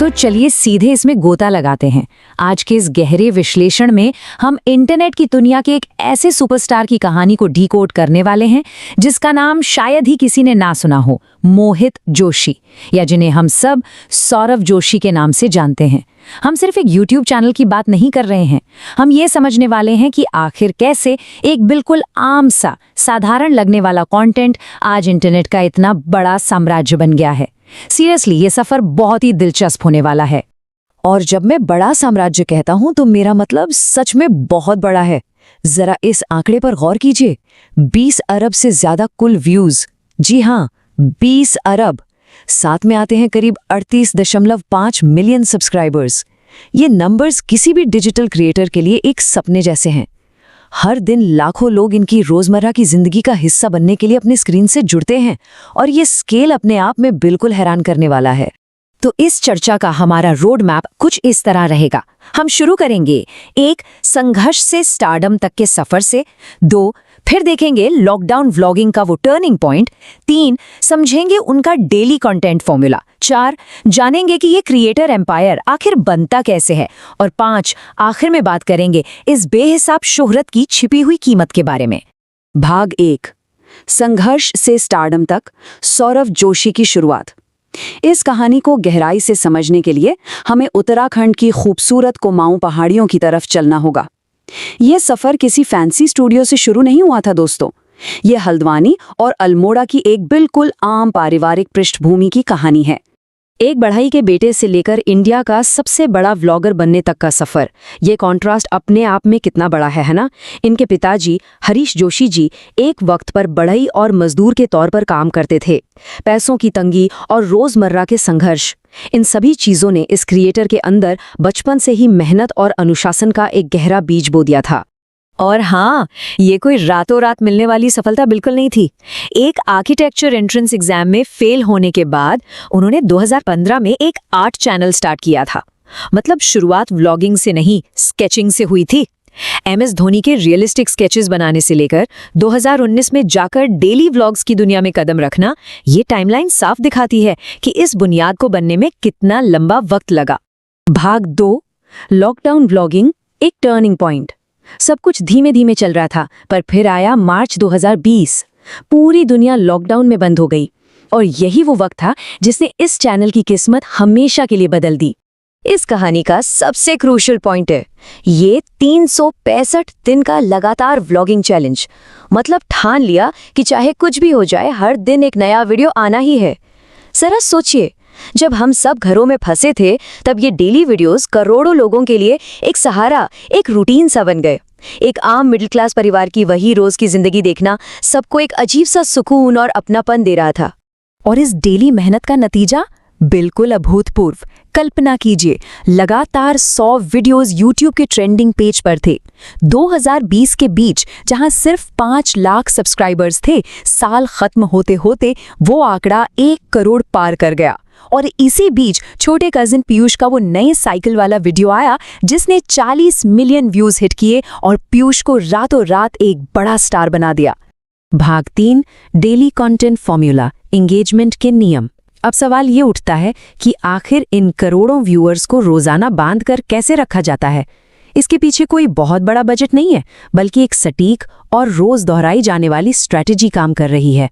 तो चलिए सीधे इसमें गोता लगाते हैं। आज के इस गहरे विश्लेषण में हम इंटरनेट की दुनिया के एक ऐसे सुपरस्टार की कहानी को डीकोड करने वाले हैं जिसका नाम शायद ही किसी ने ना सुना हो, मोहित जोशी, या जिन्हें हम सब सौरव जोशी के नाम से जानते हैं। हम सिर्फ एक YouTube चैनल की बात नहीं कर रहे हैं, हम ये समझने वाले हैं कि आखिर कैसे एक बिल्कुल आम सा साधारण लगने वाला कंटेंट आज इंटरनेट का इतना बड़ा साम्राज्य बन गया है। सीरियसली ये सफर बहुत ही दिलचस्प होने वाला है। और जब मैं बड़ा साम्राज्य कहता हूं तो मेरा मतलब सच में बहुत बड़ा है। जरा इस आंकड़े पर गौर कीजिए, 20 अरब से ज्यादा कुल व्यूज। जी हाँ, 20 अरब। साथ में आते हैं करीब 38.5 मिलियन सब्सक्राइबर्स। ये नंबर्स किसी भी डिजिटल क्रिएटर के लिए एक सपने जैसे हैं। हर दिन लाखों लोग इनकी रोजमर्रा की जिंदगी का हिस्सा बनने के लिए अपनी स्क्रीन से जुड़ते हैं और ये स्केल अपने आप में बिल्कुल हैरान करने वाला है। तो इस चर्चा का हमारा रोड मैप कुछ इस तरह रहेगा। हम शुरू करेंगे एक संघर्ष से स्टारडम तक के सफर से, 2 फिर देखेंगे लॉकडाउन व्लॉगिंग का वो टर्निंग पॉइंट, 3 समझेंगे उनका डेली कंटेंट फॉर्मूला, 4 जानेंगे कि ये क्रिएटर एम्पायर आखिर बनता कैसे है, और 5 आखिर में बात करेंगे इस बेहिसाब शोहरत की छिपी हुई कीमत के बारे में। भाग 1, संघर्ष से स्टारडम तक, सौरव जोशी की शुरुआत। इस कहानी को गहराई से समझने के लिए हमें उत्तराखंड की खूबसूरत कुमाऊं पहाड़ियों की तरफ चलना होगा। यह सफर किसी फैंसी स्टूडियो से शुरू नहीं हुआ था दोस्तों। यह हल्द्वानी और अल्मोड़ा की एक बिल्कुल आम पारिवारिक पृष्ठभूमि की कहानी है। एक बढ़ई के बेटे से लेकर इंडिया का सबसे बड़ा व्लॉगर बनने तक का सफर। ये कॉन्ट्रास्ट अपने आप में कितना बड़ा है ना। इनके पिताजी हरीश जोशी जी एक वक्त पर बढ़ई और मजदूर के तौर पर काम करते थे। पैसों की तंगी और रोजमर्रा के संघर्ष, इन सभी चीजों ने इस क्रिएटर के अंदर बचपन से ही मेहनत और अनुशासन का एक गहरा बीज बो दिया था। और हाँ, ये कोई रातों रात मिलने वाली सफलता बिल्कुल नहीं थी। एक आर्किटेक्चर एंट्रेंस एग्जाम में फेल होने के बाद उन्होंने 2015 में एक आर्ट चैनल स्टार्ट किया था। मतलब शुरुआत व्लॉगिंग से नहीं, स्केचिंग से हुई थी। MS धोनी के रियलिस्टिक स्केचेस बनाने से लेकर 2019 में जाकर डेली व्लॉग्स की दुनिया में कदम रखना, ये टाइमलाइन साफ दिखाती है कि इस बुनियाद को बनने में कितना लंबा वक्त लगा। भाग 2, लॉकडाउन व्लॉगिंग, एक टर्निंग पॉइंट। सब कुछ धीमे धीमे चल रहा था, पर फिर आया मार्च 2020। पूरी दुनिया लॉकडाउन में बंद हो गई और यही वो वक्त था जिसने इस चैनल की किस्मत हमेशा के लिए बदल दी। इस कहानी का सबसे क्रूशियल पॉइंट है ये 365 दिन का लगातार व्लॉगिंग चैलेंज। मतलब ठान लिया कि चाहे कुछ भी हो जाए, हर दिन एक नया वीडियो आना ही है। जरा सोचिए, जब हम सब घरों में फंसे थे तब ये डेली वीडियोस करोड़ों लोगों के लिए एक सहारा, एक रूटीन सा बन गए। एक आम मिडिल क्लास परिवार की वही रोज की जिंदगी देखना सबको एक अजीब सा सुकून और अपनापन दे रहा था। और इस डेली मेहनत का नतीजा बिल्कुल अभूतपूर्व। कल्पना कीजिए, लगातार 100 वीडियोस YouTube के ट्रेंडिंग पेज पर थे। 2020 के बीच जहां सिर्फ 5 लाख सब्सक्राइबर्स थे, साल खत्म होते होते वो आंकड़ा 1 करोड़ पार कर गया। और इसी बीच छोटे कजिन पीयूष का वो नए साइकिल वाला वीडियो आया जिसने 40 मिलियन व्यूज हिट किए और पीयूष को रातों रात एक बड़ा स्टार बना दिया। भाग 3, डेली कंटेंट फॉर्मूला, एंगेजमेंट के नियम। अब सवाल ये उठता है कि आखिर इन करोड़ों व्यूअर्स को रोजाना बांधकर कैसे रखा जाता है। इसके पीछे कोई बहुत बड़ा बजट नहीं है, बल्कि एक सटीक और रोज दोहराई जाने वाली स्ट्रैटेजी काम कर रही है।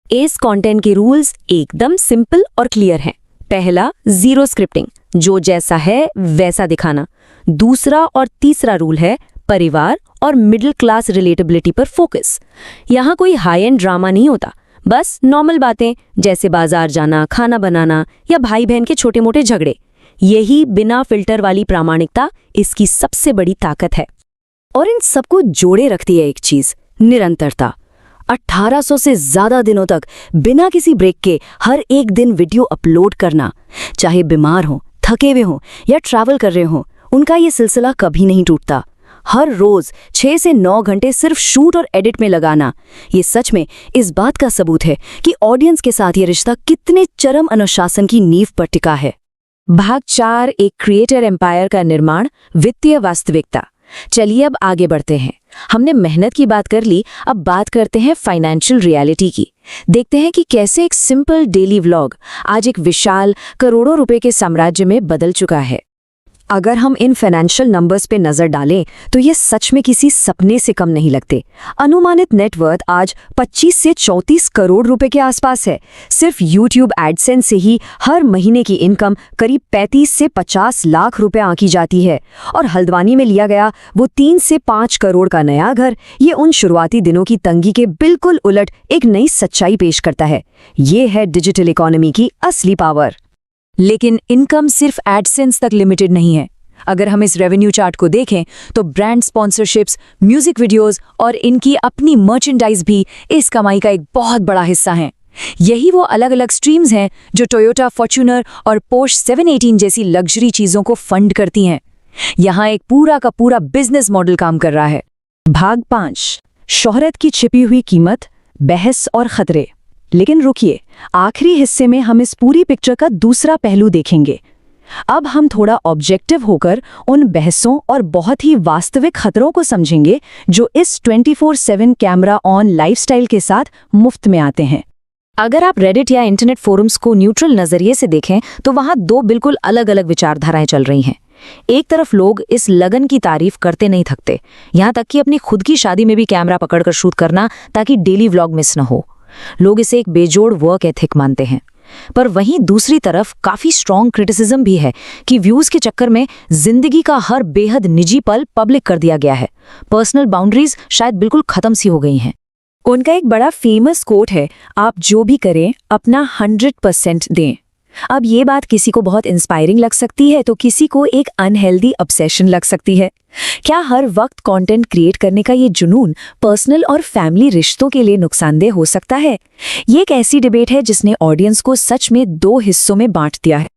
इस कंटेंट के रूल्स एकदम सिंपल और क्लियर हैं। पहला, 0 स्क्रिप्टिंग, जो जैसा है वैसा दिखाना। दूसरा और तीसरा रूल है परिवार और मिडिल क्लास रिलेटेबिलिटी पर फोकस। यहाँ कोई हाई एंड ड्रामा नहीं होता, बस नॉर्मल बातें जैसे बाजार जाना, खाना बनाना या भाई बहन के छोटे मोटे झगड़े। यही बिना फिल्टर वाली प्रामाणिकता इसकी सबसे बड़ी ताकत है। और इन सबको जोड़े रखती है एक चीज, निरंतरता। 1800 से ज्यादा दिनों तक बिना किसी ब्रेक के हर एक दिन वीडियो अपलोड करना। चाहे बीमार हो, थके हुए हो या ट्रैवल कर रहे हो, उनका ये सिलसिला कभी नहीं टूटता। हर रोज 6 से 9 घंटे सिर्फ शूट और एडिट में लगाना, ये सच में इस बात का सबूत है कि ऑडियंस के साथ ये रिश्ता कितने चरम अनुशासन की नींव पर टिका है। भाग 4, एक क्रिएटर एम्पायर का निर्माण, वित्तीय वास्तविकता। चलिए अब आगे बढ़ते हैं। हमने मेहनत की बात कर ली, अब बात करते हैं फाइनेंशियल रियलिटी की। देखते हैं कि कैसे एक सिंपल डेली व्लॉग आज एक विशाल करोड़ों रुपए के साम्राज्य में बदल चुका है। अगर हम इन फाइनेंशियल नंबर्स पे नजर डालें तो ये सच में किसी सपने से कम नहीं लगते। अनुमानित नेटवर्थ आज 25 से 34 करोड़ रुपए के आसपास है। सिर्फ यूट्यूब एडसेंस से ही हर महीने की इनकम करीब 35 से 50 लाख रुपए आंकी जाती है। और हल्द्वानी में लिया गया वो 3 से 5 करोड़ का नया घर, ये उन शुरुआती दिनों की तंगी के बिल्कुल उलट एक नई सच्चाई पेश करता है। ये है डिजिटल इकोनॉमी की असली पावर। लेकिन इनकम सिर्फ एडसेंस तक लिमिटेड नहीं है। अगर हम इस रेवेन्यू चार्ट को देखें तो ब्रांड स्पॉन्सरशिप्स, म्यूजिक वीडियोस और इनकी अपनी मर्चेंडाइज भी इस कमाई का एक बहुत बड़ा हिस्सा हैं। यही वो अलग अलग स्ट्रीम्स हैं जो टोयोटा, फॉर्च्यूनर और पोर्श 718 जैसी लग्जरी चीजों को फंड करती हैं। यहाँ एक पूरा का पूरा बिजनेस मॉडल काम कर रहा है। भाग 5, शोहरत की छिपी हुई कीमत, बहस और खतरे। लेकिन रुकिए, आखिरी हिस्से में हम इस पूरी पिक्चर का दूसरा पहलू देखेंगे। अब हम थोड़ा ऑब्जेक्टिव होकर उन बहसों और बहुत ही वास्तविक खतरों को समझेंगे जो इस 24/7 कैमरा ऑन लाइफस्टाइल के साथ मुफ्त में आते हैं। अगर आप रेडिट या इंटरनेट फोरम्स को न्यूट्रल नजरिए से देखें तो वहां दो बिल्कुल अलग अलग विचारधाराएं चल रही हैं। एक तरफ लोग इस लगन की तारीफ करते नहीं थकते, यहां तक कि अपनी खुद की शादी में भी कैमरा पकड़कर शूट करना ताकि डेली व्लॉग मिस न हो। लोग इसे एक बेजोड़ वर्क एथिक मानते हैं। पर वहीं दूसरी तरफ काफी स्ट्रॉन्ग क्रिटिसिज्म भी है कि व्यूज के चक्कर में जिंदगी का हर बेहद निजी पल पब्लिक कर दिया गया है। पर्सनल बाउंड्रीज शायद बिल्कुल खत्म सी हो गई हैं। उनका एक बड़ा फेमस कोट है, आप जो भी करें अपना 100% दें। अब ये बात किसी को बहुत इंस्पायरिंग लग सकती है तो किसी को एक अनहेल्दी ऑब्सेशन लग सकती है। क्या हर वक्त कंटेंट क्रिएट करने का ये जुनून पर्सनल और फैमिली रिश्तों के लिए नुकसानदेह हो सकता है? ये एक ऐसी डिबेट है जिसने ऑडियंस को सच में 2 हिस्सों में बांट दिया है।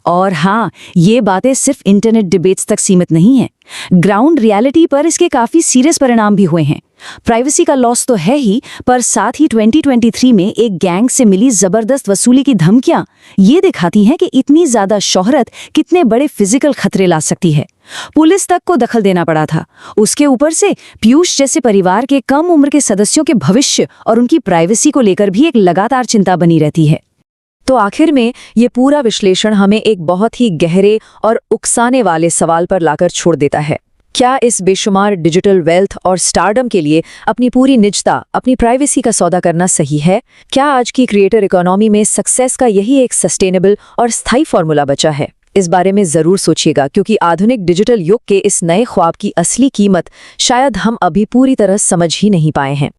और हाँ, ये बातें सिर्फ इंटरनेट डिबेट्स तक सीमित नहीं हैं। ग्राउंड रियलिटी पर इसके काफी सीरियस परिणाम भी हुए हैं। प्राइवेसी का लॉस तो है ही, पर साथ ही 2023 में एक गैंग से मिली जबरदस्त वसूली की धमकियां ये दिखाती हैं कि इतनी ज्यादा शोहरत कितने बड़े फिजिकल खतरे ला सकती है। पुलिस तक को दखल देना पड़ा था। उसके ऊपर से पीयूष जैसे परिवार के कम उम्र के सदस्यों के भविष्य और उनकी प्राइवेसी को लेकर भी एक लगातार चिंता बनी रहती है। तो आखिर में ये पूरा विश्लेषण हमें एक बहुत ही गहरे और उकसाने वाले सवाल पर लाकर छोड़ देता है। क्या इस बेशुमार डिजिटल वेल्थ और स्टारडम के लिए अपनी पूरी निजता, अपनी प्राइवेसी का सौदा करना सही है? क्या आज की क्रिएटर इकोनॉमी में सक्सेस का यही एक सस्टेनेबल और स्थायी फॉर्मूला बचा है? इस बारे में जरूर सोचिएगा, क्योंकि आधुनिक डिजिटल युग के इस नए ख्वाब की असली कीमत शायद हम अभी पूरी तरह समझ ही नहीं पाए हैं।